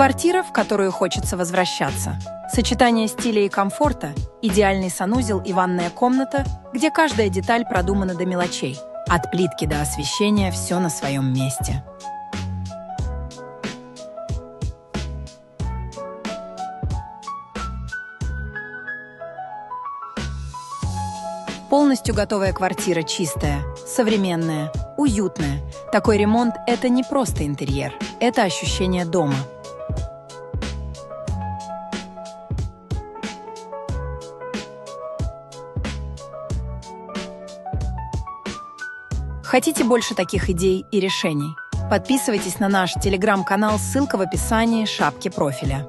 Квартира, в которую хочется возвращаться. Сочетание стиля и комфорта, идеальный санузел и ванная комната, где каждая деталь продумана до мелочей. От плитки до освещения все на своем месте. Полностью готовая квартира чистая, современная, уютная. Такой ремонт – это не просто интерьер, это ощущение дома. Хотите больше таких идей и решений? Подписывайтесь на наш телеграм-канал, ссылка в описании шапки профиля.